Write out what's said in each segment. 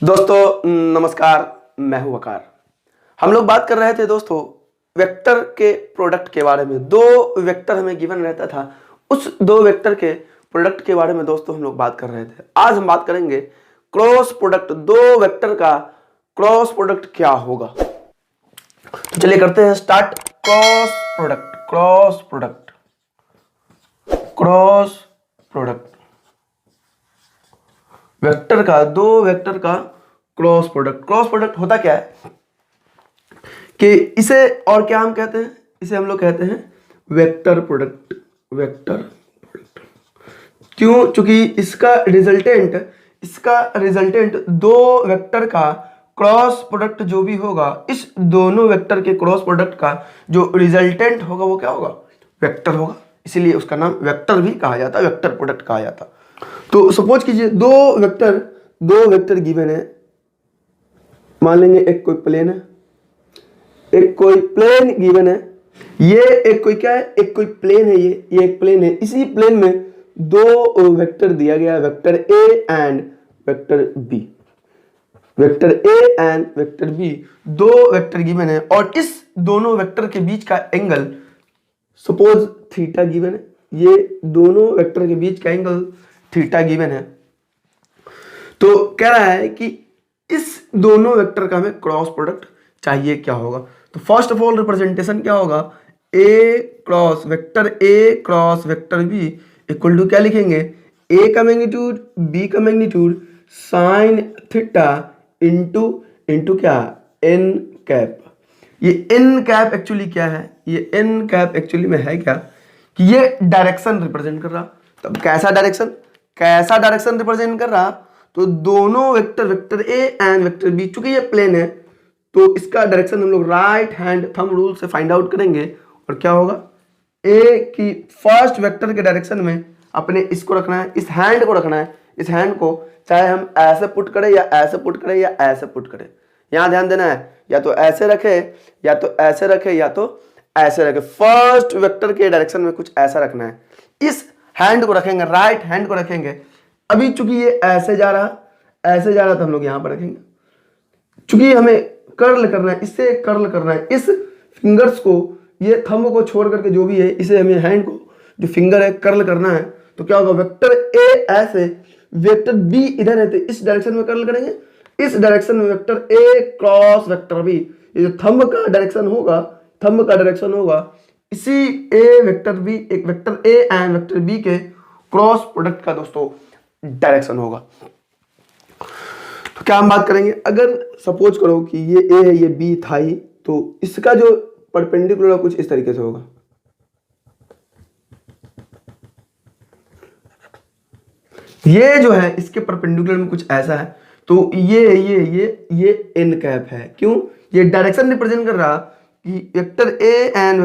दोस्तों नमस्कार, मैं हूं वकार। हम लोग बात कर रहे थे दोस्तों वेक्टर के प्रोडक्ट के बारे में। दो वेक्टर हमें गिवन रहता था, उस दो वेक्टर के प्रोडक्ट के बारे में दोस्तों हम लोग बात कर रहे थे। आज हम बात करेंगे क्रॉस प्रोडक्ट, दो वेक्टर का क्रॉस प्रोडक्ट क्या होगा। तो चलिए करते हैं start. Cross product, cross product, cross product, vector का, दो वेक्टर का क्रॉस प्रोडक्ट। क्रॉस प्रोडक्ट होता क्या है कि इसे और क्या हम कहते हैं, इसे हम लोग कहते हैं वेक्टर प्रोडक्ट। वेक्टर प्रोडक्ट क्यों? क्योंकि इसका रिजल्टेंट दो वेक्टर का क्रॉस प्रोडक्ट जो भी होगा, इस दोनों वेक्टर के क्रॉस प्रोडक्ट का जो रिजल्टेंट होगा वो क्या होगा? वेक्टर होगा। इसीलिए उसका नाम वेक्टर भी कहा जाता है, वेक्टर प्रोडक्ट कहा जाता है। तो सपोज कीजिए दो वेक्टर गिवन है। मान लेंगे एक कोई प्लेन है, एक कोई प्लेन गिवन है। ये एक कोई क्या है? एक कोई प्लेन है। ये एक प्लेन है। इसी प्लेन में दो वेक्टर दिया गया है, vector A and vector B. Vector A and vector B, दो वेक्टर गिवन है और इस दोनों वेक्टर के बीच का एंगल सपोज थीटा गिवन है। ये दोनों वेक्टर के बीच का एंगल थीटा गिवन है। तो कह रहा है कि इस दोनों वेक्टर का हमें क्रॉस प्रोडक्ट चाहिए, क्या होगा? तो फर्स्ट ऑफ ऑल रिप्रेजेंटेशन क्या होगा? A cross vector B equal to क्या लिखेंगे? ए का मैग्नीट्यूड, बी का मैग्नीट्यूड साइन थीटा इंटू क्या? N cap. ये एन कैप एक्चुअली क्या है? ये एन कैप एक्चुअली में है क्या कि ये डायरेक्शन रिप्रेजेंट कर रहा। तब कैसा डायरेक्शन रिप्रेजेंट कर रहा? तो दोनों vector A and vector B, चूंकि ये प्लेन है तो इसका डायरेक्शन हम लोग राइट हैंड थंब रूल से फाइंड आउट करेंगे। और क्या होगा? ए की फर्स्ट वेक्टर के डायरेक्शन में अपने इसको रखना है, इस हैंड को रखना है। इस हैंड को चाहे हम ऐसे पुट करें या ऐसे पुट करें या ऐसे पुट करें, यहां ध्यान देना है, या तो ऐसे रखे या तो ऐसे रखे या तो ऐसे रखे। फर्स्ट वेक्टर के डायरेक्शन में कुछ ऐसा रखना है। इस हैंड को रखेंगे, राइट हैंड को रखेंगे। अभी चूंकि ये ऐसे जा रहा तो हम लोग यहां पर रखेंगे। चूंकि हमें कर्ल करना है, इससे कर्ल करना है, इस फिंगर्स को, ये थंब को छोड़ करके जो भी है, इसे हमें हैंड को जो फिंगर है कर्ल करना है। तो क्या होगा? वेक्टर ए ऐसे, वेक्टर बी इधर है तो इस डायरेक्शन में कर्ल करेंगे। इस डायरेक्शन में vector A cross vector B, ये जो थंब का डायरेक्शन होगा, इसी ए वेक्टर बी, एक vector A and vector B के क्रॉस प्रोडक्ट का दोस्तों डायरेक्शन होगा। तो क्या हम बात करेंगे? अगर सपोज करो कि ये ए है, ये बी था ही, तो इसका जो परपेंडिकुलर कुछ इस तरीके से होगा। ये जो है इसके परपेंडिकुलर में कुछ ऐसा है। तो ये एन कैप है। क्यों? ये डायरेक्शन रिप्रेजेंट कर रहा कि vector A and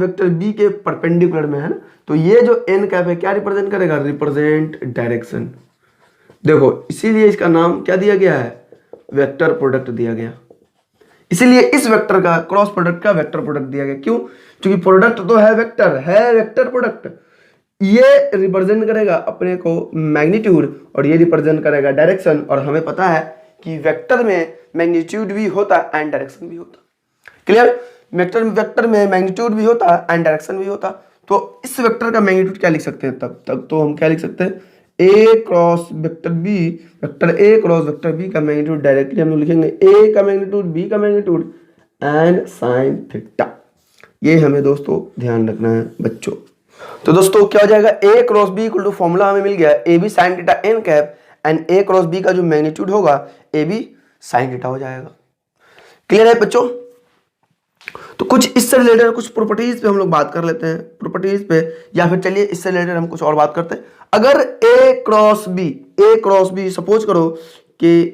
vector B के परपेंडिकुलर में है ना। तो ये जो एन कैप है क्या रिप्रेजेंट करेगा? Represent direction. देखो इसीलिए इसका नाम क्या दिया गया है? वेक्टर प्रोडक्ट दिया गया। इसीलिए इस वेक्टर का क्रॉस प्रोडक्ट का वेक्टर प्रोडक्ट दिया गया। क्यों? क्योंकि प्रोडक्ट तो है वेक्टर प्रोडक्ट। ये रिप्रेजेंट करेगा अपने को मैग्नीट्यूड और ये रिप्रेजेंट करेगा डायरेक्शन। और हमें पता है कि वेक्टर में मैग्नीट्यूड भी होता है एंड डायरेक्शन भी होता। क्लियर? वेक्टर में मैग्नीट्यूड भी होता है एंड डायरेक्शन भी होता। तो इस वेक्टर का मैग्नीट्यूड क्या लिख सकते हैं? तब तो हम क्या लिख सकते हैं? A cross vector B, vector A cross vector B का मैग्नीट्यूड डायरेक्टली हम लोग लिखेंगे ए का मैग्नीट्यूड, बी का मैग्नीट्यूड एंड साइन थीटा। ये हमें दोस्तों ध्यान रखना है बच्चों। तो दोस्तों क्या हो जाएगा? A cross B equal to formula हमें मिल गया A B sine theta N cap and A cross B का जो मैग्नीट्यूड होगा ए बी साइन थीटा हो जाएगा। क्लियर है बच्चों? तो कुछ इससे रिलेटेड कुछ प्रॉपर्टीज पे हम लोग बात कर लेते हैं, प्रॉपर्टीज पे, या फिर चलिए इससे रिलेटेड हम कुछ और बात करते हैं। अगर ए क्रॉस बी सपोज करो कि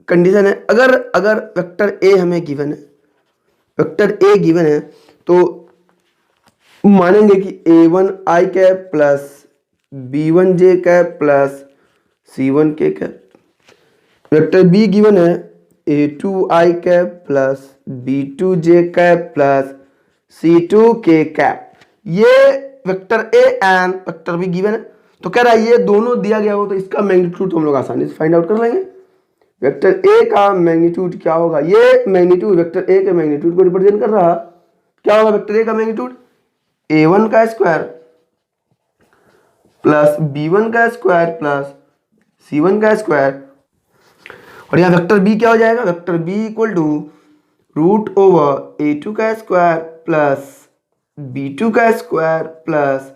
कंडीशन है, अगर वेक्टर ए हमें गिवन है, तो मानेंगे कि a1 i cap plus b1 j cap plus c1 k cap. Vector B given है a2 i cap plus b2 j cap plus c2 k cap. ये vector A and vector B given है। तो कह रहा है ये दोनों दिया गया हो तो इसका मैग्नीट्यूड तो हम लोग आसानी से फाइंड आउट कर लेंगे। वेक्टर ए का मैग्नीट्यूड क्या होगा, ये मैग्नीट्यूड वेक्टर ए के मैग्नीट्यूड को रिप्रेजेंट कर रहा, क्या होगा वेक्टर ए का मैग्नीट्यूड a1 का स्क्वायर प्लस b1 का स्क्वायर प्लस c1 का स्क्वायर, और यहाँ वेक्टर बी क्या हो जाएगा, vector B equal to root over a2 का स्क्वायर प्लस b2 का स्क्वायर प्लस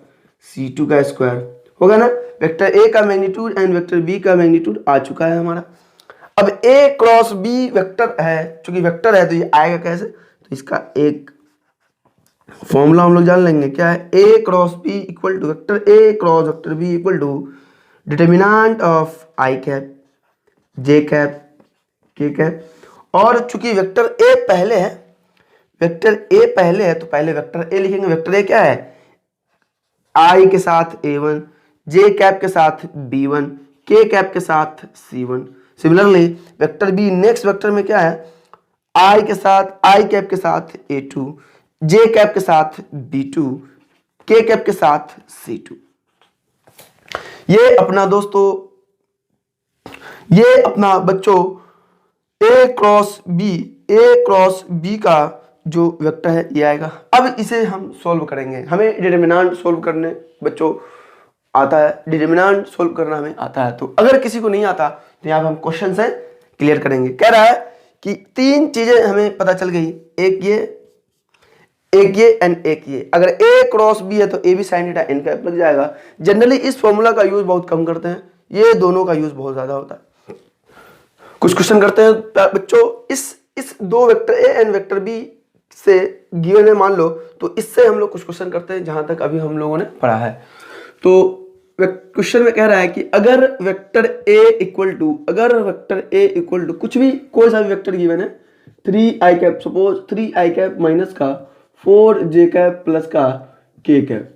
c2 का स्क्वायर होगा ना। वेक्टर ए का मैग्नीट्यूड एंड वेक्टर बी का मैग्नीट्यूड आ चुका है हमारा। अब a क्रॉस b वेक्टर है, चूंकि वेक्टर है तो ये आएगा कैसे, तो इसका एक फॉर्मूला हम लोग जान लेंगे, क्या है, a cross b equal to vector a cross vector b equal to determinant of i cap j cap k cap. और चूंकि वेक्टर a पहले है, वेक्टर a पहले है तो पहले वेक्टर a लिखेंगे। वेक्टर a क्या है, i के साथ a1, j कैप के साथ b1, k कैप के साथ c1। Similarly vector b next vector में क्या है, i के साथ i कैप के साथ a2, j कैप के साथ b2, k कैप के साथ c2। ये अपना दोस्तों, ये अपना बच्चों a क्रॉस b का जो वेक्टर है ये आएगा। अब इसे हम सॉल्व करेंगे, हमें डिटर्मिनेंट सॉल्व करने बच्चों आता है, डिटर्मिनेंट सॉल्व करना हमें आता है। तो अगर किसी को नहीं आता तो यहाँ पे हम क्वेश्चन से क्लियर करेंगे। कह रहा है कि तीन चीजें हमें पता चल गई, एक ये एंड एक ये। अगर a क्रॉस b है तो a भी साइन थीटा n कैप लग जाएगा। जनरली इस फॉर्मूला का यूज बहुत कम करते हैं, ये दोनों का यूज बहुत ज्यादा होता है। कुछ क्वेश्चन करते हैं बच्चों, इस दो vector a and vector b से गिवन है मान लो, तो इससे हम लोग कुछ क्वेश्चन करते हैं जहां तक अभी हम लोगों ने पढ़ा है। तो क्वेश्चन में कह रहा है कि अगर वेक्टर a इक्वल टू कुछ भी कोई सा भी वेक्टर गिवन है 3i cap, suppose 3i cap minus का 4j कैप प्लस का k cap,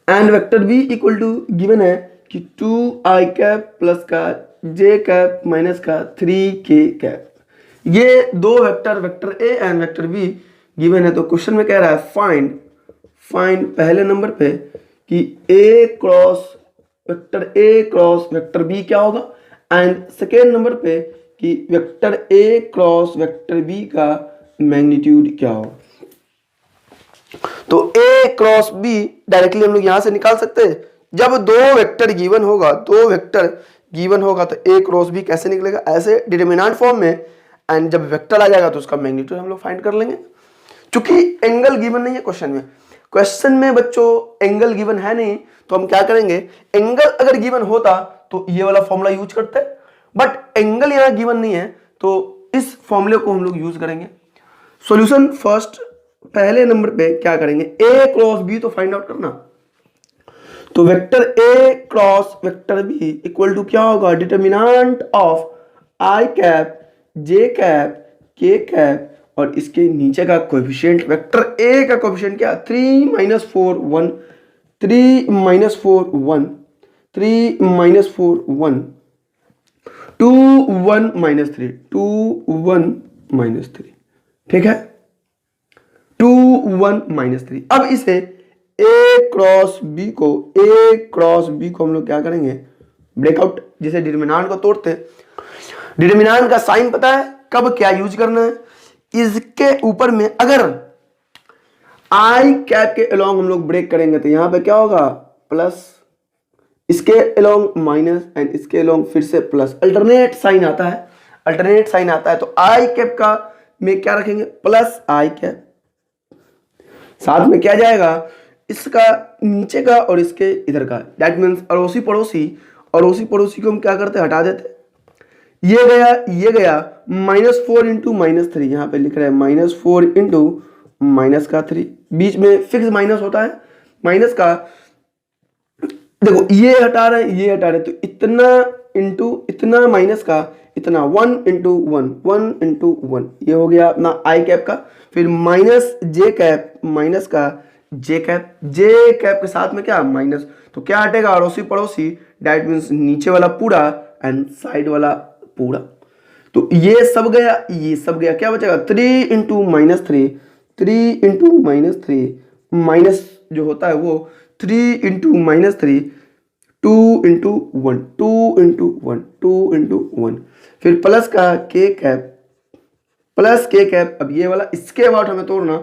and vector b equal to given है कि 2i कैप प्लस का j कैप माइनस का 3k कैप। ये दो vector a and vector b given है। तो क्वेश्चन में कह रहा है फाइंड पहले नंबर पे कि a क्रॉस वेक्टर b क्या होगा, एंड सेकेंड नंबर पे कि vector a cross vector b का मैग्नीट्यूड क्या होगा। तो a क्रॉस b डायरेक्टली हम लोग यहां से निकाल सकते हैं। जब दो वेक्टर गिवन होगा तो a क्रॉस b कैसे निकलेगा, ऐसे डिटर्मिनेंट फॉर्म में, एंड जब वेक्टर आ जाएगा तो उसका मैग्नीट्यूड हम लोग फाइंड कर लेंगे। चूंकि एंगल गिवन नहीं है क्वेश्चन में बच्चों एंगल गिवन है नहीं, तो हम क्या करेंगे, एंगल अगर गिवन होता तो ये वाला फॉर्मूला यूज करते, बट एंगल यहां गिवन नहीं है तो इस फॉर्मूले को हम लोग यूज करेंगे। सॉल्यूशन फर्स्ट, पहले नंबर पे क्या करेंगे, a क्रॉस b तो फाइंड आउट करना। तो vector a cross vector b equal to क्या होगा, determinant of i cap j cap k cap और इसके नीचे का कोएफिशिएंट। वेक्टर a का कोएफिशिएंट क्या, 3 - 4 1, 3 - 4 1, 3 - 4 1, 2 1 - 3, 2 1 - 3, ठीक है, 2 1 - 3। अब इसे a क्रॉस b को हम लोग क्या करेंगे, ब्रेकआउट, जिसे डिटर्मिनेंट को तोड़ते हैं। डिटर्मिनेंट का साइन पता है, कब क्या यूज करना है, इसके ऊपर में अगर i कैप के अलोंग हम लोग ब्रेक करेंगे तो यहां पे क्या होगा, प्लस, इसके अलोंग माइनस एंड इसके अलोंग फिर से प्लस, अल्टरनेट साइन आता है। तो i कैप का में क्या रखेंगे, प्लस i कैप, साथ में क्या जाएगा, इसका नीचे का और इसके इधर का, दैट मीन्स अड़ोसी पड़ोसी को हम क्या करते हैं, हटा देते। ये गया -4 इंटू -3, यहां पे लिख रहे हैं -4 इंटू -3, बीच में फिक्स माइनस होता है, माइनस का देखो ये हटा रहे तो इतना इंटू इतना माइनस का इतना, 1 इंटू 1 ये हो गया अपना i कैप का। फिर माइनस j कैप माइनस का j कैप के साथ में क्या, माइनस, तो क्या हटेगा, अड़ोसी पड़ोसी, दैट मीन्स नीचे वाला पूरा एंड साइड वाला पूरा। तो ये सब गया, क्या बचेगा, 3 इंटू -3, 3 इंटू -3, माइनस जो होता है वो 3 × -3, 2 × 1, 2 × 1, 2 × 1, फिर प्लस का k cap, plus k cap. अब ये वाला इसके अबाउट हमें तोड़ना,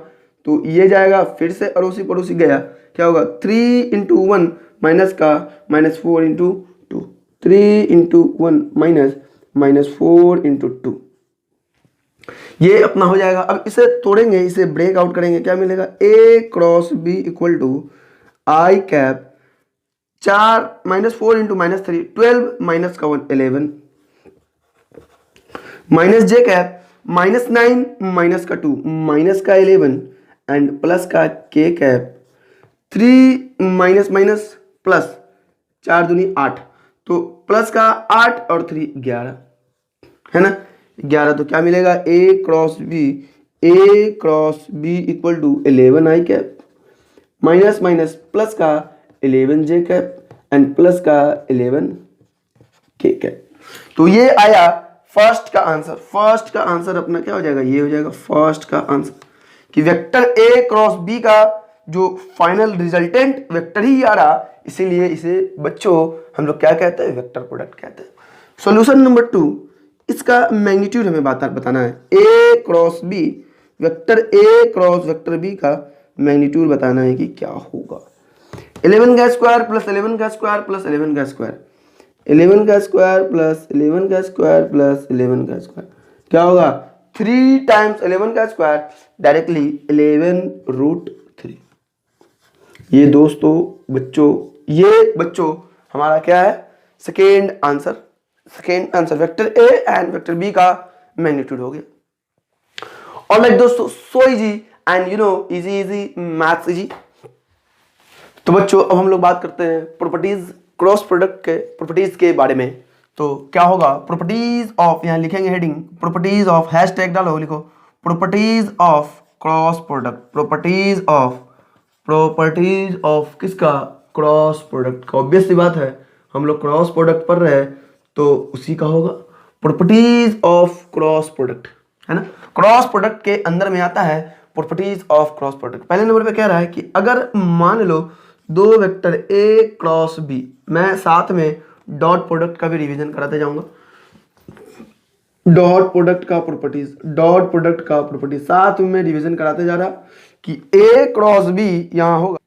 तो ये जाएगा फिर से अड़ोसी पड़ोसी गया, क्या होगा 3 × 1 माइनस का -4 × 2, 3 × 1 -4 × 2, ये अपना हो जाएगा। अब इसे तोड़ेंगे, इसे ब्रेक आउट करेंगे, क्या मिलेगा a cross b equal to I cap 4 -4 × -3 12 minus का 1 11 माइनस j कैप -9 माइनस का 2 माइनस का 11 एंड प्लस का k cap 3 minus minus plus 4 दूनी 8, तो प्लस का 8 और 3 11 है ना, 11। तो क्या मिलेगा a cross b equal to 11 I cap minus minus plus का 11 j कैप एंड प्लस का 11 k कैप। तो ये आया फर्स्ट का आंसर। फर्स्ट का आंसर अपना क्या हो जाएगा, ये हो जाएगा फर्स्ट का आंसर कि वेक्टर a क्रॉस b का जो फाइनल रिजल्टेंट वेक्टर ही आ रहा, इसीलिए इसे बच्चों हम लोग क्या कहते हैं, वेक्टर प्रोडक्ट कहते हैं। सॉल्यूशन नंबर 2, इसका मैग्नीट्यूड हमें बताना है। a cross b, vector a cross vector b का मैग्नीट्यूड बताना है कि क्या होगा। 11 का स्क्वायर प्लस 11 का स्क्वायर प्लस 11 का स्क्वायर, 11 का स्क्वायर प्लस 11 का स्क्वायर प्लस 11 का स्क्वायर, क्या होगा 3 टाइम्स 11 का स्क्वायर डायरेक्टली 11√3। ये दोस्तों बच्चों, ये बच्चों हमारा क्या है, second answer vector A and vector B का मैग्नीट्यूड हो गया। ऑलराइट दोस्तों, so easy and you know easy maths easy. तो बच्चों अब हम लोग बात करते हैं प्रॉपर्टीज क्रॉस प्रोडक्ट के प्रॉपर्टीज के बारे में। तो क्या होगा, प्रॉपर्टीज ऑफ, यहाँ लिखेंगे हेडिंग प्रॉपर्टीज ऑफ, हैशटैग डालो, लिखो properties of cross product, properties of किसका, क्रॉस प्रोडक्ट का। ऑब्वियस सी बात है, हम लोग क्रॉस प्रोडक्ट पढ़ रहे हैं तो उसी का होगा प्रॉपर्टीज ऑफ क्रॉस प्रोडक्ट, है ना। क्रॉस प्रोडक्ट के अंदर में आता है प्रॉपर्टीज ऑफ क्रॉस प्रोडक्ट। पहले नंबर पे कह रहा है कि अगर मान लो दो वेक्टर a क्रॉस b, मैं साथ में डॉट प्रोडक्ट का भी रिवीजन कराते जाऊंगा, डॉट प्रोडक्ट का प्रॉपर्टीज साथ में रिवीजन कराते जा रहा कि a क्रॉस b यहां होगा,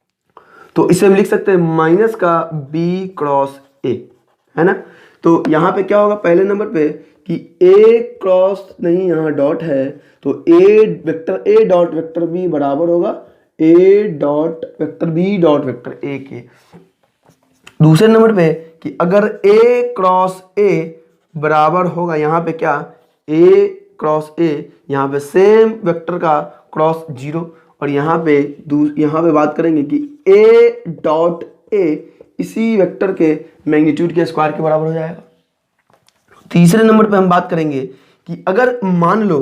तो इसे हम लिख सकते हैं माइनस का b क्रॉस a, है ना। तो यहां पे क्या होगा, पहले नंबर पे कि a क्रॉस नहीं, यहां डॉट है, तो vector a dot vector b बराबर होगा a dot vector b dot vector a के। दूसरे नंबर पे कि अगर a क्रॉस a बराबर होगा यहाँ पे क्या, a क्रॉस a, यहाँ पे सेम वेक्टर का क्रॉस 0, और यहाँ पे बात करेंगे कि a डॉट a इसी वेक्टर के मैग्नीट्यूड के स्क्वायर के बराबर हो जाएगा। तीसरे नंबर पे हम बात करेंगे कि अगर मान लो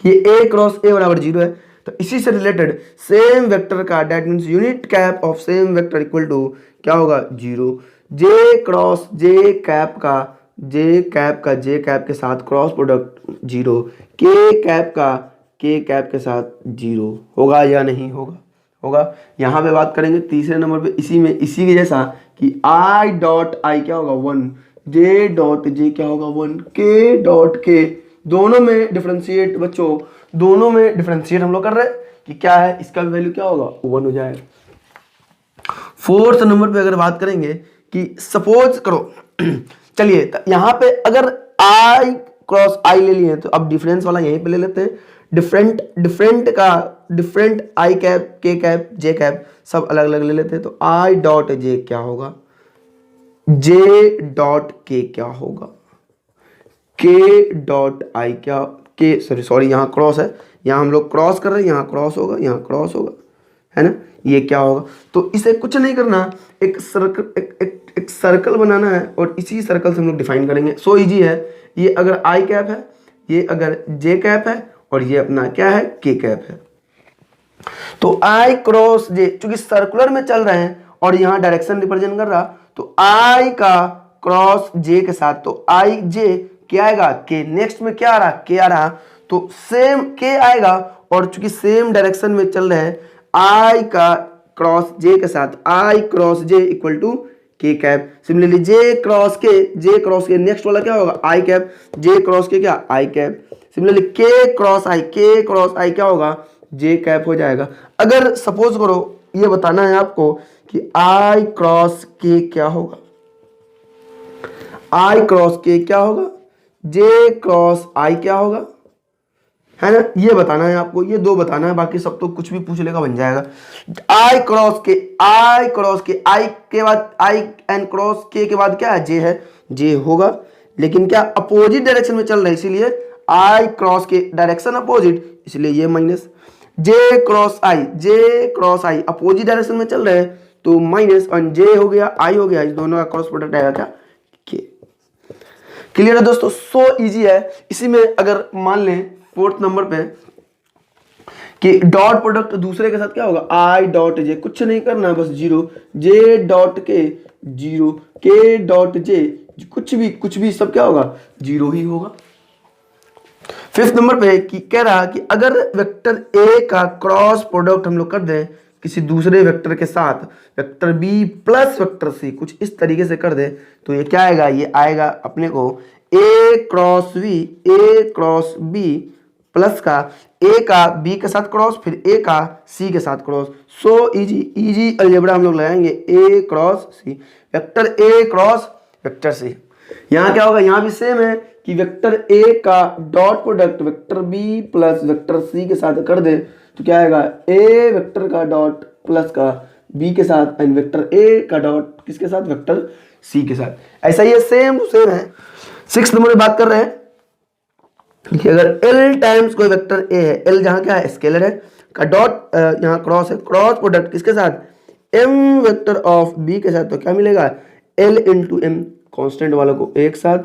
कि a क्रॉस a बराबर 0 है, तो इसी से रिलेटेड सेम वेक्टर का, that means unit cap of same vector equal to क्या होगा 0, j क्रॉस j कैप का j कैप के साथ क्रॉस प्रोडक्ट 0, k कैप का k कैप के साथ 0 होगा या नहीं होगा। यहाँ पे बात करेंगे तीसरे नंबर पे इसी के जैसा कि i डॉट i क्या होगा 1, j डॉट j क्या होगा 1, k डॉट k, दोनों में डिफरेंशिएट बच्चों, दोनों में डिफरेंशिएट हम लोग कर रहे हैं कि क्या है, इसका भी वैल्यू क्या होगा 1 हो जाएगा। फोर्थ नंबर पे अगर बात करेंगे कि सपोज करो चलिए यहाँ पे अगर i क्रॉस i ले लिए तो अब डिफरेंस वाला यहीं पे ले लेते हैं, different i cap k cap j cap सब अलग अलग ले लेते हैं, तो i डॉट j क्या होगा, j डॉट k क्या होगा, k डॉट i क्या, k सॉरी यहाँ क्रॉस है, यहाँ हम लोग क्रॉस कर रहे हैं, यहाँ क्रॉस होगा, यहाँ क्रॉस होगा, है ना, ये क्या होगा। तो इसे कुछ नहीं करना, एक सर्कल बनाना है और इसी सर्कल से हम लोग डिफाइन करेंगे। सो इजी है, ये अगर i कैप है, ये अगर j कैप है, और ये अपना क्या है k कैप है। तो i क्रॉस j चूंकि सर्कुलर में चल रहे हैं और यहाँ डायरेक्शन रिप्रेजेंट कर रहा, तो i का क्रॉस j के साथ, तो i j क्या आएगा k, नेक्स्ट में क्या आ रहा k आ रहा, तो सेम k आएगा, और चूंकि सेम डायरेक्शन में चल रहे हैं i का क्रॉस जे के साथ आई क्रॉस जे इक्वल टू के कैप। सिमिलरली जे क्रॉस के नेक्स्ट वाला क्या होगा आई कैप, जे क्रॉस के क्या आई कैप। सिमिलरली के क्रॉस आई क्या होगा जे कैप हो जाएगा। अगर सपोज करो ये बताना है आपको कि आई क्रॉस के क्या होगा, आई क्रॉस के क्या होगा, जे क्रॉस आई क्या होगा, है ना, ये बताना है आपको, ये दो बताना है, बाकी सब तो कुछ भी पूछ लेगा बन जाएगा। आई क्रॉस के आई के बाद आई एंड क्रॉस के बाद क्या है जे है, जे होगा, लेकिन क्या अपोजिट डायरेक्शन में चल रहा है इसीलिए आई क्रॉस के डायरेक्शन अपोजिट, इसलिए ये माइनस। जे क्रॉस आई अपोजिट डायरेक्शन में चल रहे हैं तो माइनस, और जे हो गया आई हो गया, इस दोनों का क्रॉस प्रोडक्ट आएगा क्या के। क्लियर है दोस्तों, सो इजी है। इसी में अगर मान लें 4th नंबर पे कि डॉट प्रोडक्ट दूसरे के साथ क्या होगा आई डॉट जे, कुछ नहीं करना बस जीरो, जे डॉट के जीरो, के डॉट जे, कुछ भी सब क्या होगा जीरो ही होगा। 5th नंबर पे कि कह रहा कि अगर वेक्टर ए का क्रॉस प्रोडक्ट हम लोग कर दें किसी दूसरे वेक्टर के साथ, vector B plus vector C, कुछ इस तरीके से कर दे तो ये क्या आएगा, ये आएगा अपने को ए क्रॉस बी प्लस का ए का बी के साथ क्रॉस, फिर ए का सी के साथ क्रॉस। सो इजी अलजेब्रा हम लोग लगाएंगे A cross C, vector A cross vector C. यहाँ क्या होगा, यहाँ भी सेम है कि वेक्टर ए का dot product vector B plus vector C के साथ कर दे तो क्या आएगा ए वेक्टर का डॉट प्लस का बी के साथ एंड वेक्टर ए का डॉट किसके साथ वेक्टर सी के साथ। ऐसा ही सेम है। 6th नंबर में बात कर रहे हैं कि अगर L टाइम्स कोई वेक्टर A है, L जहां क्या है स्केलर है का डॉट यहाँ क्रॉस है, क्रॉस प्रोडक्ट किसके साथ M वेक्टर ऑफ B के साथ, तो क्या मिलेगा L इंटू M, कॉन्स्टेंट वालों को एक साथ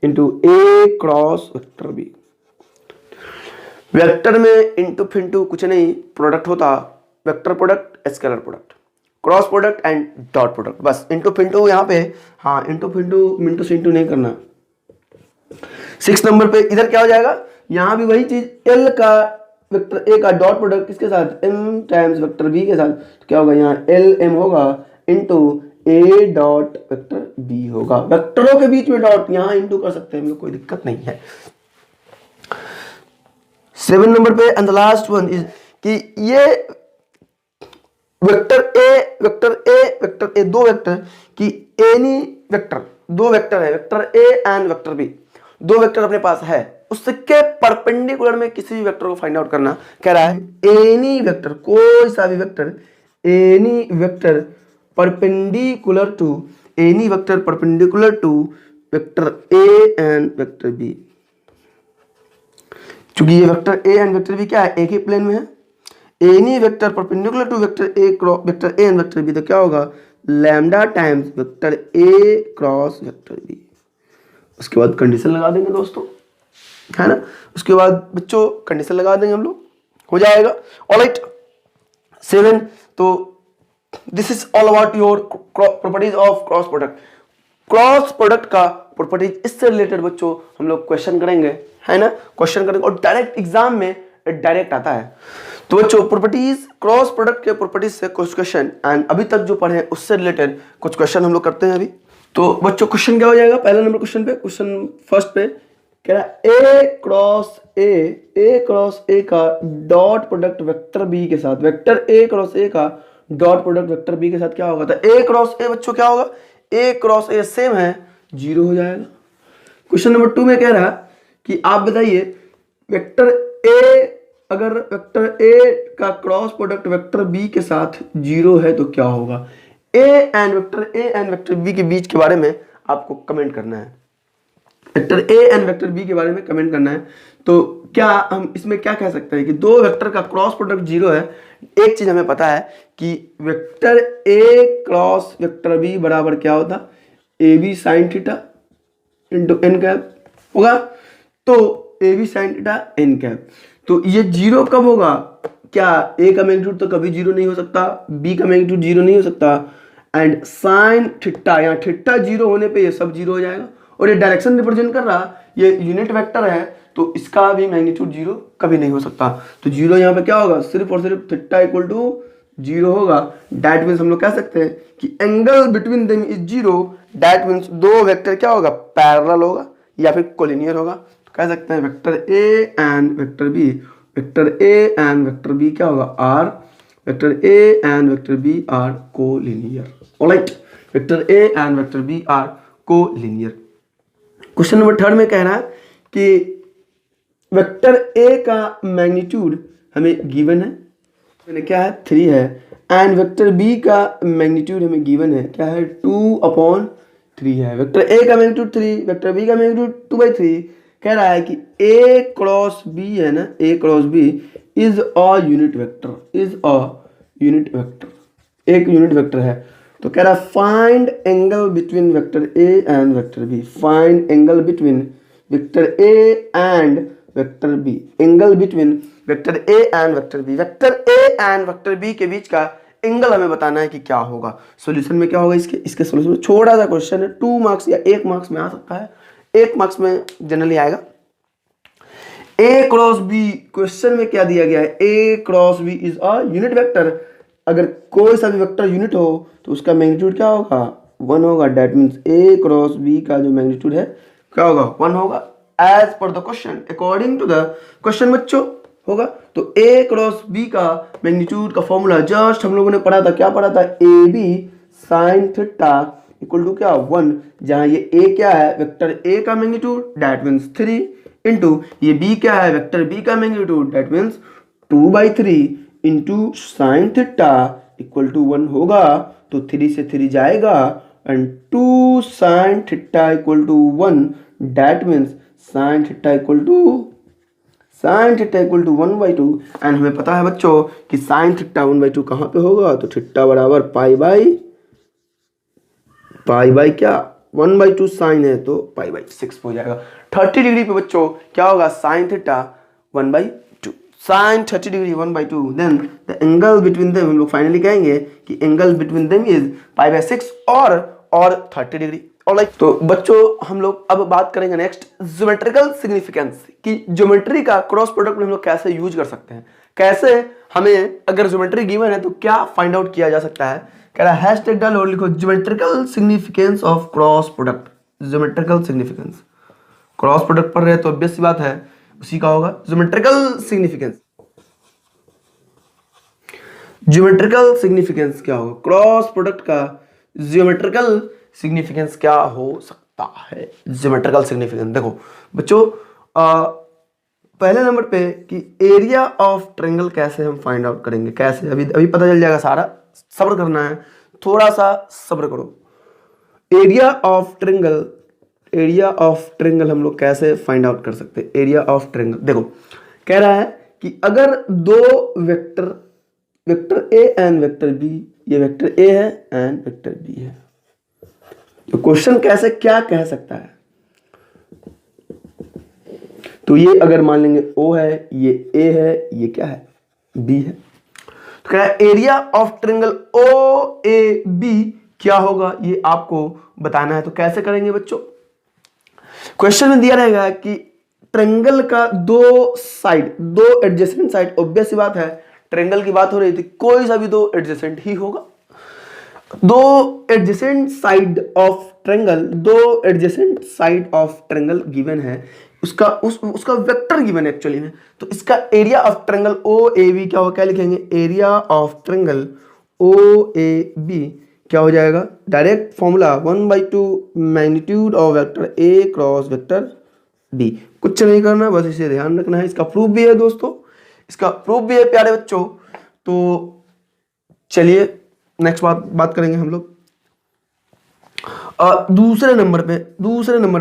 into A cross vector B। Vector में इंटू फिंटू कुछ नहीं, प्रोडक्ट होता vector product scalar product, cross product and dot product, बस इंटू फिंटू यहाँ पे, हाँ इंटू फिंटू मिंटू सिंटू नहीं करना। 6 नंबर पे इधर क्या हो जाएगा, यहां भी वही चीज L का वेक्टर A का डॉट प्रोडक्ट किसके साथ M टाइम्स वेक्टर B के साथ, तो क्या होगा यहाँ L M होगा into A dot vector B होगा। वेक्टरों के बीच में डॉट यहाँ इंटू कर सकते हैं, कोई दिक्कत नहीं है। 7 नंबर पे and the last one is कि ये वेक्टर ए दो वेक्टर कि एनी वेक्टर, दो वेक्टर है vector A and vector B, दो वेक्टर अपने पास है, उसके परपेंडिकुलर में किसी भी वेक्टर को फाइंड आउट करना कह रहा है। एनी वेक्टर, कोई सा भी vector, any vector perpendicular to vector A and vector B. चूंकि ये vector A and vector B क्या है एक ही प्लेन में है, any vector perpendicular to vector A and vector B, तो क्या होगा lambda times vector A cross vector B. उसके बाद कंडीशन लगा देंगे दोस्तों, है ना, उसके बाद बच्चों कंडीशन लगा देंगे हम लोग, हो जाएगा। ऑलराइट 7, तो this is all about your properties of cross product. Cross product का प्रॉपर्टीज, इससे रिलेटेड बच्चों हम लोग क्वेश्चन करेंगे, है ना, क्वेश्चन करेंगे और डायरेक्ट एग्जाम में डायरेक्ट आता है। तो बच्चों प्रॉपर्टीज, क्रॉस प्रोडक्ट के प्रॉपर्टीज से कुछ क्वेश्चन एंड अभी तक जो पढ़े उससे रिलेटेड कुछ क्वेश्चन हम लोग करते हैं अभी। तो बच्चों क्वेश्चन क्या हो जाएगा, पहला नंबर क्वेश्चन पे, क्वेश्चन फर्स्ट पे कह रहा है ए क्रॉस ए का डॉट प्रोडक्ट वेक्टर बी के साथ, वेक्टर ए क्रॉस ए का डॉट प्रोडक्ट वेक्टर बी के साथ क्या होगा, तो ए क्रॉस ए बच्चों क्या होगा, ए क्रॉस ए सेम है, 0 हो जाएगा। क्वेश्चन नंबर 2 में कह रहा है कि आप बताइए वेक्टर ए, अगर वेक्टर ए का क्रॉस प्रोडक्ट वेक्टर बी के साथ 0 है तो क्या होगा। ए एंड वेक्टर बी के बीच के बारे में आपको कमेंट करना है, vector A and vector B के बारे में कमेंट करना है। तो क्या हम इसमें क्या कह सकते हैं कि दो वेक्टर का क्रॉस प्रोडक्ट 0 है। एक चीज हमें पता है कि vector A cross vector B बराबर क्या होता, A B sine theta into N cap होगा, तो A B sine theta N cap. तो ये 0 कब होगा, क्या ए का मैग्नीट्यूड तो कभी 0 नहीं हो सकता, बी का मैग्नीट्यूड 0 नहीं हो सकता, एंड साइन थीटा, यहाँ थीटा 0 होने पे ये सब 0 हो जाएगा। और ये डायरेक्शन रिप्रेजेंट कर रहा, ये यूनिट वेक्टर है तो इसका भी मैग्नीट्यूड 0 कभी नहीं हो सकता। तो 0 यहाँ पे क्या होगा, सिर्फ और सिर्फ थीटा इक्वल टू जीरो होगा, दैट मीन्स हम लोग कह सकते हैं कि angle between them is zero, that means दो वेक्टर क्या होगा, पैरेलल होगा या फिर कोलिनियर होगा। तो कह सकते हैं vector A and vector B, vector A and vector B क्या होगा, are, vector A and vector B are collinear. Alright, vector A and vector B are collinear. Question number 3 में कह रहा है कि वेक्टर ए का मैग्नीट्यूड हमें given है, मैंने क्या है 3 है, एंड वेक्टर बी का मैग्नीट्यूड हमें गिवन है क्या है 2/3 है। वेक्टर ए का मैग्नीट्यूड 3, वेक्टर बी का मैग्नीट्यूड 2/3। कह रहा है कि ए क्रॉस बी है ना, A cross B is a unit vector, is a unit vector, एक यूनिट वेक्टर है। तो कह रहा है find angle between vector A and vector B, find angle between vector A and vector B, angle between vector A and vector B, vector A and vector B के बीच का angle हमें बताना है कि क्या होगा। सॉल्यूशन में क्या होगा इसके सॉल्यूशन में छोटा सा क्वेश्चन है, 2 मार्क्स या 1 मार्क्स में आ सकता है, 1 मार्क्स में जनरली आएगा। ए क्रॉस बी, क्वेश्चन में क्या दिया गया है, A cross B is a unit vector. अगर कोई सा भी वेक्टर यूनिट हो तो उसका मैग्नीट्यूड क्या होगा, 1 होगा, that means A cross B का जो मैग्नीट्यूड है क्या होगा, 1 होगा, as per the question, according to the question बच्चों होगा। तो ए क्रॉस बी का मैग्नीट्यूड का फॉर्मूला जस्ट हम लोगों ने पढ़ा था, क्या पढ़ा था, A B sine theta equal to क्या 1, जहां ये ए क्या है, वेक्टर ए का मैग्नीट्यूड, दैट मीन्स 3, इंटू ये बी क्या है, वेक्टर बी का magnitude, that means 2/3 into sine theta equal to 1 होगा। तो 3 से 3 जाएगा and 2 sine theta equal to 1, that means sine theta equal to 1/2। And हमें पता है बच्चों कि साइन थीटा 1/2 कहाँ पे होगा, तो थीटा बराबर पाई बाई क्या 1/2 साइन है तो पाई/6 हो जाएगा। 30 डिग्री पे बच्चों क्या होगा, sine theta 1/2, sine 30 degree 1/2, then the angle between them हम लोग फाइनली कहेंगे कि angle between them is pi और 30 डिग्री। ऑलराइट, तो बच्चों हम लोग अब बात करेंगे नेक्स्ट ज्योमेट्रिकल सिग्निफिकेंस की, ज्योमेट्री का क्रॉस प्रोडक्ट में हम लोग कैसे यूज कर सकते हैं, कैसे हमें अगर ज्योमेट्री गिवन है तो क्या फाइंड आउट किया जा सकता है। कह रहा है हैशटैग डालो और लिखो geometrical significance of cross product, geometrical significance, cross product पढ़ रहे हैं तो ऑब्वियस सी बात है उसी का होगा ज्योमेट्रिकल सिग्निफिकेंस। ज्योमेट्रिकल सिग्निफिकेंस क्या होगा, क्रॉस प्रोडक्ट का ज्योमेट्रिकल सिग्निफिकेंस क्या हो सकता है। ज्योमेट्रिकल सिग्निफिकेंस देखो बच्चों, पहले नंबर पे कि एरिया ऑफ ट्रायंगल कैसे हम फाइंड आउट करेंगे, कैसे अभी पता चल जाएगा सारा, सब्र करना है, थोड़ा सा सब्र करो। एरिया ऑफ ट्रायंगल हम लोग कैसे फाइंड आउट कर सकते हैं। एरिया ऑफ ट्रायंगल देखो कह रहा है कि अगर दो vector A and vector B, ये वेक्टर ए है एंड वेक्टर बी है, तो क्वेश्चन कैसे क्या कह सकता है, तो ये अगर मान लेंगे O है, ये A है, ये क्या है B है, तो क्या एरिया ऑफ ट्रायंगल OAB क्या होगा ये आपको बताना है। तो कैसे करेंगे बच्चों, क्वेश्चन में दिया रहेगा कि ट्रायंगल का दो एडजेसेंट साइड, ऑब्वियस सी बात है ट्रायंगल की बात हो रही थी, कोई सा भी दो एडजेसेंट ही होगा, दो adjacent side of triangle given है, उसका वेक्टर गिवन है एक्चुअली में, तो इसका एरिया ऑफ ट्रायंगल OAB क्या होगा, क्या लिखेंगे, एरिया ऑफ ट्रायंगल OAB क्या हो जाएगा, direct formula 1/2 magnitude of vector A cross vector B। कुछ नहीं करना, बस इसे ध्यान रखना है। इसका प्रूफ भी है दोस्तों, इसका प्रूफ भी है प्यारे बच्चों। तो चलिए नेक्स्ट बात करेंगे हम लोग। दूसरे नंबर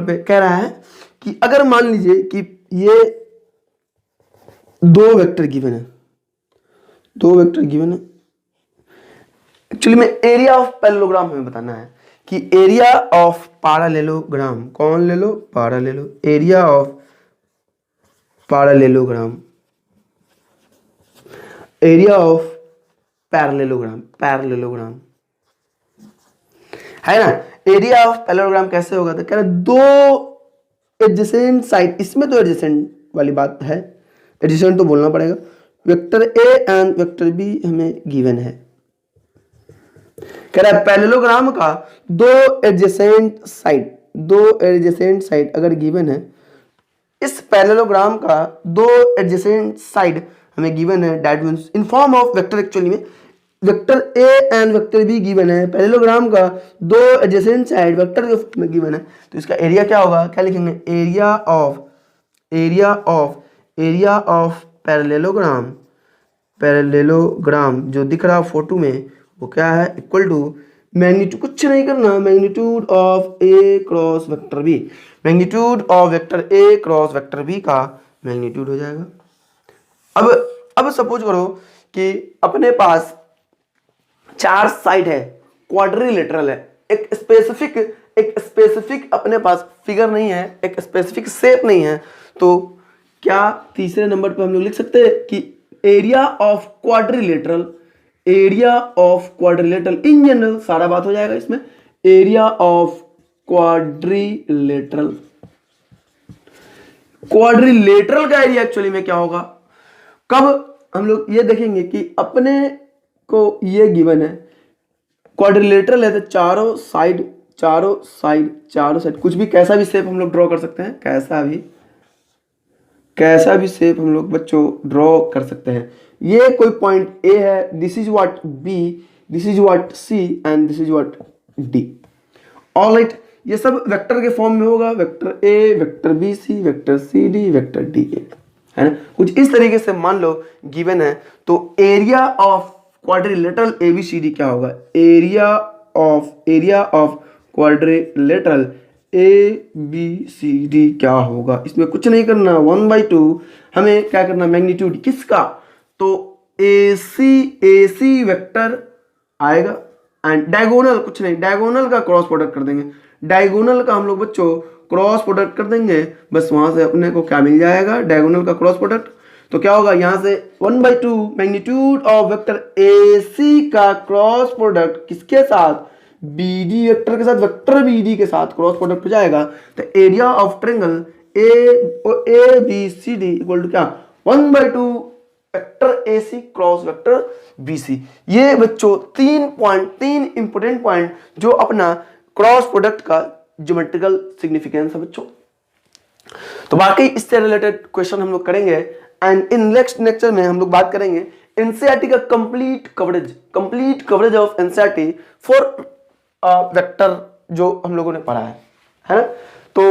पे कह रहा है कि अगर मान लीजिए कि ये दो वेक्टर गिवन है, एक्चुअली में एरिया ऑफ पैरेललोग्राम हमें बताना है कि एरिया ऑफ पैरेललोग्राम, कौन ले लो, एरिया ऑफ पैरेललोग्राम है ना। एरिया ऑफ पैरेललोग्राम कैसे होगा, तो कह रहा है दो एडजेसेंट साइड, इसमें तो एडजेसेंट वाली बात है, एडजेसेंट तो बोलना पड़ेगा, vector A and vector B हमें गिवन है, कह रहा है पैरेललोग्राम का दो एडजेसेंट साइड अगर गिवन है, इस पैरेललोग्राम का दो एडजेसेंट साइड हमें गिवन है, that means in form of vector, actually में vector A and vector B given है, पैरेललोग्राम का दो एडजेसेंट साइड वेक्टर के फॉर्म में गिवन है, तो इसका एरिया क्या होगा, क्या लिखेंगे, एरिया ऑफ पैरेललोग्राम जो दिख रहा फोटो में वो क्या है, इक्वल टू मैग्नीट्यूड, कुछ नहीं करना, magnitude of A cross vector B, magnitude of vector A cross vector B का मैग्नीट्यूड हो जाएगा। अब सपोज करो कि अपने पास चार साइड है, क्वाड्रिलेटरल है, एक स्पेसिफिक अपने पास फिगर नहीं है, एक स्पेसिफिक शेप नहीं है, तो क्या तीसरे नंबर पे हम लोग लिख सकते हैं कि area of quadrilateral in general सारा बात हो जाएगा इसमें, एरिया ऑफ क्वाड्रिलेटरल का एरिया एक्चुअली में क्या होगा, कब हम लोग ये देखेंगे कि अपने को ये गिवन है, क्वाड्रिलेटरल है तो चारों साइड कुछ भी कैसा भी शेप हम लोग ड्रॉ कर सकते हैं, कैसा भी शेप हम लोग बच्चों ड्रॉ कर सकते हैं। ये कोई पॉइंट ए है, this is what B, this is what C and this is what D. Alright, ये सब वेक्टर के फॉर्म में होगा, vector A, vector B C, vector C D, vector D A, है ना, कुछ इस तरीके से मान लो गिवन है। तो एरिया ऑफ क्वाड्रिलेटरल ABCD क्या होगा, एरिया ऑफ क्वाड्रिलेटरल ABCD क्या होगा, इसमें कुछ नहीं करना, 1/2 हमें क्या करना, मैग्नीट्यूड किसका, तो AC वेक्टर आएगा एंड डायगोनल, कुछ नहीं, डायगोनल का क्रॉस प्रोडक्ट कर देंगे, डायगोनल का हम लोग बच्चों क्रॉस प्रोडक्ट कर देंगे, बस वहां से अपने को क्या मिल जाएगा, डायगोनल का क्रॉस प्रोडक्ट। तो क्या होगा, यहां से 1/2 मैग्नीट्यूड ऑफ वेक्टर AC का क्रॉस प्रोडक्ट किसके साथ, BD वेक्टर के साथ, वेक्टर BD के साथ क्रॉस प्रोडक्ट हो जाएगा। तो area of triangle ABCD equal to क्या, 1/2 vector AC cross vector BC। ये बच्चों तीन इंपोर्टेंट पॉइंट जो अपना क्रॉस प्रोडक्ट का ज्योमेट्रिकल सिग्निफिकेंस है बच्चों। तो बाकी इससे रिलेटेड क्वेश्चन हम लोग करेंगे एंड इन नेक्स्ट लेक्चर में हम लोग बात करेंगे एनसीईआरटी का complete coverage of NCERT for vector जो हम लोगों ने पढ़ा है ना। तो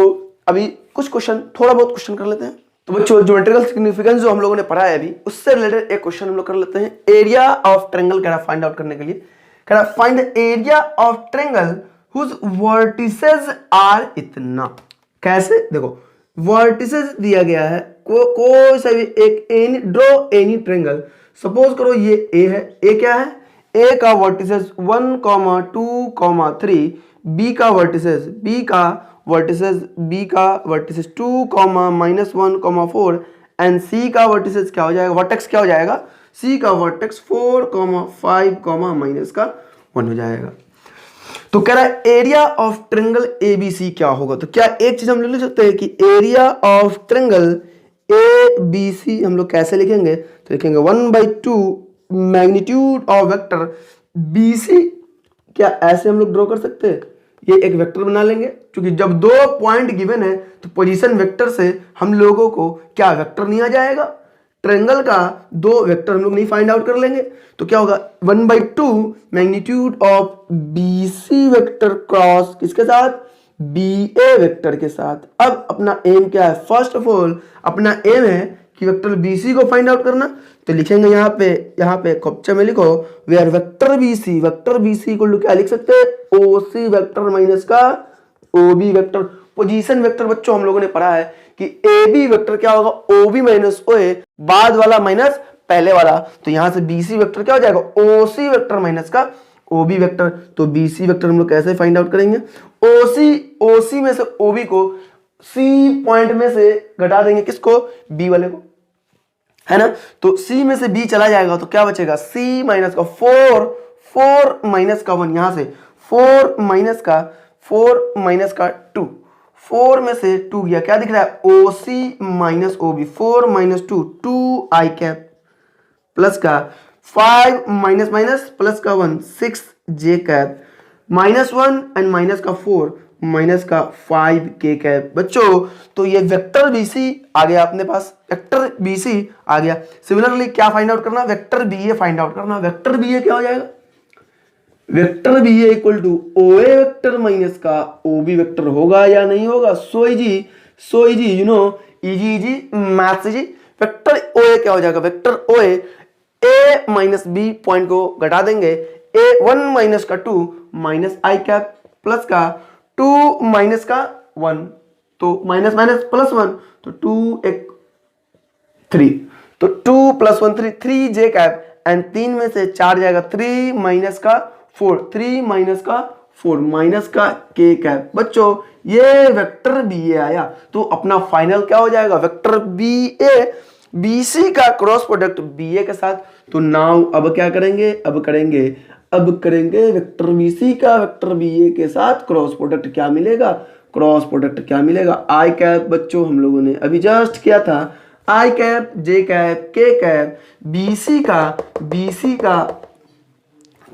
अभी कुछ क्वेश्चन, थोड़ा बहुत क्वेश्चन कर लेते हैं। तो बच्चों ज्योमेट्रिकल सिग्निफिकेंस जो हम लोगों ने पढ़ा है अभी, उससे रिलेटेड एक क्वेश्चन हम लोग कर लेते हैं। एरिया ऑफ ट्रायंगल कह रहा फाइंड आउट करने के लिए, कह रहा find the area of triangle whose vertices are इतना। कैसे, देखो वर्टिसेस दिया गया है, कोई सा भी एक any, draw any triangle. Suppose करो ये ए है, ए क्या है, ए का वर्टिसेस 1, 2, 3, बी का वर्टिसेस 2, -1, 4 एंड सी का वर्टिसेस क्या हो जाएगा, वर्टेक्स क्या हो जाएगा, सी का वर्टेक्स 4, 5, -1 हो जाएगा। तो कह रहा है एरिया ऑफ ट्रायंगल ABC क्या होगा। तो क्या एक चीज हम लिख सकते हैं कि एरिया ऑफ ट्रायंगल ABC हम लोग कैसे लिखेंगे, तो लिखेंगे 1/2 मैग्नीट्यूड ऑफ वेक्टर BC। क्या ऐसे हम लोग ड्रॉ कर सकते हैं, ये एक वेक्टर बना लेंगे, क्योंकि जब दो पॉइंट गिवन है तो पोजीशन वेक्टर से हम लोगों को क्या वेक्टर नहीं आ जाएगा, ट्रायंगल का दो वेक्टर हम लोग नहीं फाइंड आउट कर लेंगे। तो क्या होगा 1/2 magnitude of BC vector cross किसके साथ, BA वेक्टर के साथ। अब अपना एम क्या है, फर्स्ट ऑफ ऑल अपना एम है कि वेक्टर BC को फाइंड आउट करना। तो लिखेंगे यहाँ पे कॉपचे में लिखो वेयर वेक्टर BC को क्या लिख सकते हैं, OC वेक्टर माइनस का OB वेक्टर। पोजीशन वेक्टर बच्चों हम लोगों ने पढ़ा है कि AB वेक्टर क्या होगा, OB माइनस OA, बाद वाला माइनस पहले वाला। तो यहां से BC वेक्टर क्या हो जाएगा, OC वेक्टर माइनस का OB वेक्टर। तो BC वेक्टर हम लोग कैसे फाइंड आउट करेंगे, OC में से OB को C पॉइंट में से घटा देंगे, किसको, B वाले को, है ना। तो C में से B चला जाएगा तो क्या बचेगा, C माइनस का 4 माइनस का 1, यहां से 4 माइनस का 2, 4 में से 2 गया, क्या दिख रहा है, OC minus OB, 4 - 2 i cap plus का 5 माइनस प्लस का 1, 6 जे कैप -1 एंड माइनस का 4 माइनस का 5 के कैप। बच्चों तो ये वेक्टर बीसी आ गया अपने पास, वेक्टर बीसी आ गया। सिमिलरली क्या फाइंड आउट करना, वेक्टर बीए फाइंड आउट करना। वेक्टर बीए क्या हो जाएगा, वेक्टर बीए इक्वल टू ओए वेक्टर माइनस का ओबी वेक्टर होगा या नहीं होगा। So easy you know, easy maths easy. Vector ओए क्या हो जाएगा, वेक्टर ओए ए माइनस बी पॉइंट को घटा देंगे, ए 1 माइनस का 2 माइनस आई कैप प्लस का 2 माइनस का 1, तो माइनस माइनस प्लस 1, तो 2 एक 3, तो 2 प्लस 1 3, 3 जे कैप एंड 3 में से 4 जाएगा, 3 माइनस का 4, 3 माइनस का 4 माइनस का के कैप। बच्चों ये वेक्टर बी ए आया, तो अपना फाइनल क्या हो जाएगा, वेक्टर बी ए बीसी का क्रॉस प्रोडक्ट बी ए के साथ। तो नाउ अब क्या करेंगे, अब करेंगे वेक्टर बीसी का वेक्टर बी ए के साथ क्रॉस प्रोडक्ट क्या मिलेगा, क्रॉस प्रोडक्ट क्या मिलेगा, आई कैप। बच्चों हम लोगों ने अभी जस्ट किया था, आई कैप जे कैप के कैप बीसी का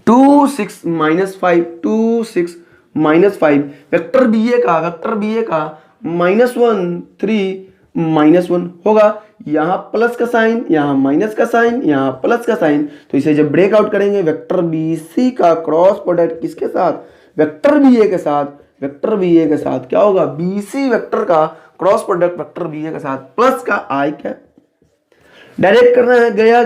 2 6 minus 5 2 6 minus 5 vector B A का -1 3 -1 होगा। यहाँ प्लस का साइन, यहाँ माइनस का साइन, यहाँ प्लस का साइन, तो इसे जब ब्रेकआउट करेंगे वेक्टर बी सी का क्रॉस प्रोडक्ट किसके साथ, वेक्टर बी ए के साथ, वेक्टर बी ए के साथ क्या होगा, बी सी वेक्टर का क्रॉस प्रोडक्ट वेक्टर बी ए के साथ प्लस का आई कैप। डायरेक्ट करना है, गया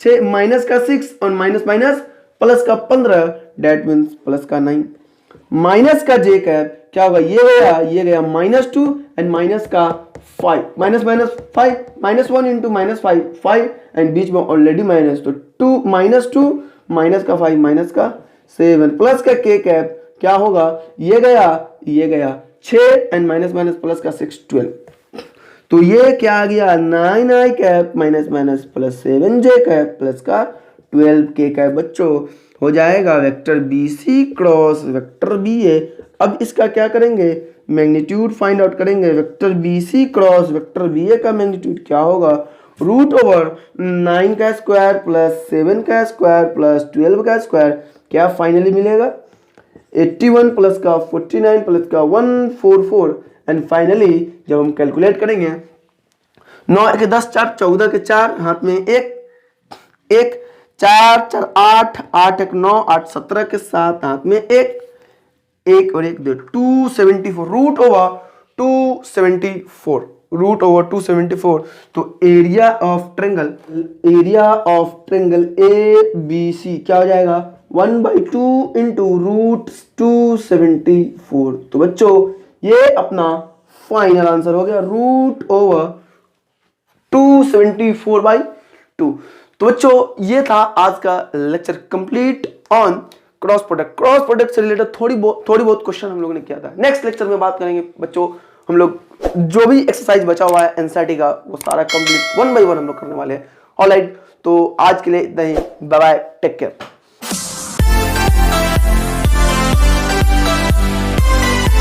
6 माइनस का 6 और माइनस माइनस प्लस का 15 डेट मीन्स प्लस का 9 माइनस का जे कैप क्या होगा, ये गया -2 एंड माइनस का 5 माइनस माइनस 5 -1 इंटू -5 5 एंड बीच में ऑलरेडी माइनस, तो 2 माइनस का 5 माइनस का 7 प्लस का के कैप क्या होगा, ये गया 6 एंड माइनस माइनस प्लस का 6 12, तो ये क्या आ गया 9 I cap minus minus plus 7 J cap plus का 12 के कैप। बच्चों हो जाएगा vector B C cross vector B A. अब इसका क्या करेंगे, मैग्नीट्यूड फाइंड आउट करेंगे। Vector B C cross vector B A का मैग्नीट्यूड क्या होगा, √9 का स्क्वायर प्लस 7 का स्क्वायर प्लस 12 का स्क्वायर, क्या फाइनली मिलेगा 81 प्लस का 49 प्लस का 144 एंड फाइनली जब हम कैलकुलेट करेंगे 9 के 10 4 14 के 4 हाथ में 1 4 4 8 8 1 9 8 17 के 7 हाथ में 1 और 1 2 274 √274 तो area of triangle A B C क्या हो जाएगा 1/2 इंटू √274। तो बच्चों ये अपना फाइनल आंसर हो गया √274/2। तो बच्चों ये था आज का lecture complete on cross product से रिलेटेड थोड़ी बहुत क्वेश्चन हम लोगों ने किया था। नेक्स्ट लेक्चर में बात करेंगे बच्चों, हम लोग जो भी एक्सरसाइज बचा हुआ है एनसीईआरटी का वो सारा कंप्लीट 1 बाय 1 हम लोग करने वाले हैं। ऑलराइट, तो आज के लिए इतना ही, बाय बाय, टेक केयर।